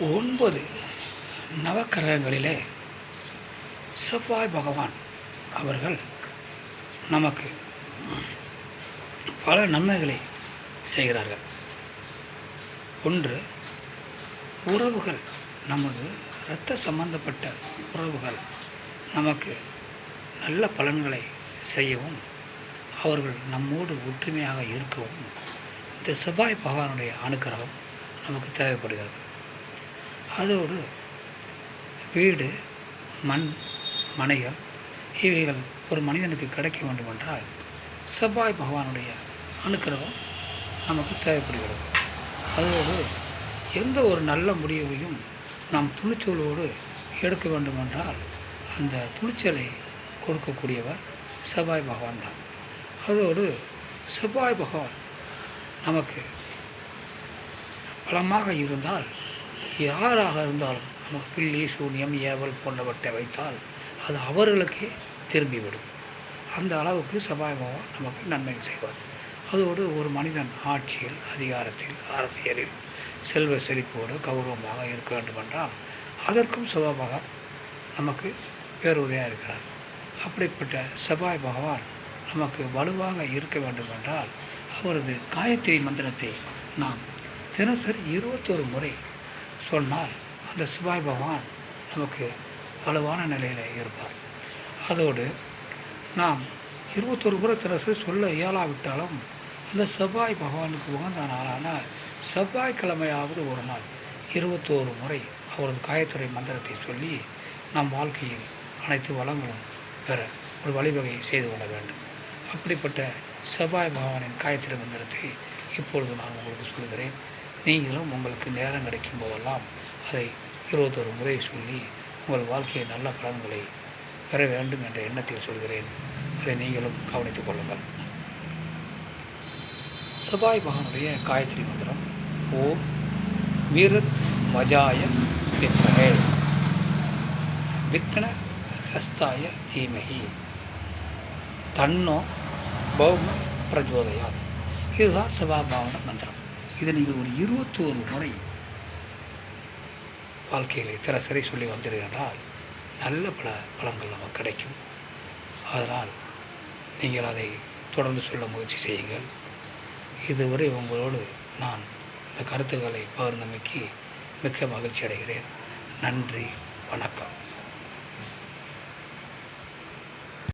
9 நவக்கிரகங்களிலே செவ்வாய் பகவான் அவர்கள் நமக்கு பல நன்மைகளை செய்கிறார்கள். ஒன்று, உறவுகள், நமது இரத்த சம்பந்தப்பட்ட உறவுகள் நமக்கு நல்ல பலன்களை செய்யவும் அவர்கள் நம்மோடு ஒற்றுமையாக இருக்கவும் இந்த செவ்வாய் பகவானுடைய அனுக்கிரகம் நமக்கு தேவைப்படுகிறது. அதோடு வீடு, மண், மனைகள் இவைகள் ஒரு மனிதனுக்கு கிடைக்க வேண்டுமென்றால் செவ்வாய் பகவானுடைய அனுக்கிரகம் நமக்கு தேவைப்படுகிறது. அதோடு எந்த ஒரு நல்ல முடிவையும் நாம் துணிச்சலோடு எடுக்க வேண்டுமென்றால் அந்த துணிச்சலை கொடுக்கக்கூடியவர் செவ்வாய் பகவான் தான். அதோடு செவ்வாய் பகவான் நமக்கு பலமாக இருந்தால் யாராக இருந்தாலும் நமக்கு பில்லி, சூனியம், ஏவல் போன்றவற்றை வைத்தால் அது அவர்களுக்கே திரும்பிவிடும். அந்த அளவுக்கு செவ்வாய் பகவான் நமக்கு நன்மை செய்வார். அதோடு ஒரு மனிதன் ஆட்சியில், அதிகாரத்தில், அரசியலில் செல்வ செழிப்போடு கௌரவமாக இருக்க வேண்டுமென்றால் அதற்கும் செவ்வாய் பகவான் நமக்கு பேருதவியாக இருக்கிறார். அப்படிப்பட்ட செவ்வாய் பகவான் நமக்கு வலுவாக இருக்க வேண்டுமென்றால் அவரது காயத்ரி மந்திரத்தை நாம் தினசரி 21 முறை சொன்னால் அந்த செவ்வாய் பகவான் நமக்கு வலுவான நிலையில் இருப்பார். அதோடு நாம் 21 முறை தினசரி சொல்ல இயலாவிட்டாலும் அந்த செவ்வாய் பகவானுக்கு உகந்த நாளான செவ்வாய்க்கிழமையாவது ஒரு நாள் 21 முறை அவரது காயத்ரி மந்திரத்தை சொல்லி நம் வாழ்க்கையில் அனைத்து வளங்களும் பெற ஒரு வழிவகை செய்து கொள்ள வேண்டும். அப்படிப்பட்ட செவ்வாய் பகவானின் காயத்ரி மந்திரத்தை இப்பொழுது நான் உங்களுக்கு சொல்கிறேன். நீங்களும் உங்களுக்கு நேரம் கிடைக்கும் போதெல்லாம் அதை 21 முறை சொல்லி உங்கள் வாழ்க்கையை நல்ல பலன்களை பெற வேண்டும் என்ற எண்ணத்தில் சொல்கிறேன். அதை நீங்களும் கவனித்துக் கொள்ளுங்கள். செவ்வாய் பகவானுடைய காயத்ரி மந்திரம்: ஓம் வீரத் வஜாய வித்மஹே விக்ன ஹஸ்தாய தீமஹி தன்னோ பௌம பிரஜோதயாத். இதுதான் செவ்வாய் பகவான மந்திரம். இதை நீங்கள் ஒரு 21 முறை வாழ்க்கையிலே தினசரி சொல்லி வந்தீர்கள் நல்ல பல பலன்கள் நமக்கு கிடைக்கும். அதனால் நீங்கள் அதை தொடர்ந்து சொல்ல முயற்சி செய்யுங்கள். இதுவரை உங்களோடு நான் இந்த கருத்துக்களை பகிர்ந்தமைக்கு மிக்க மகிழ்ச்சி அடைகிறேன். நன்றி, வணக்கம்.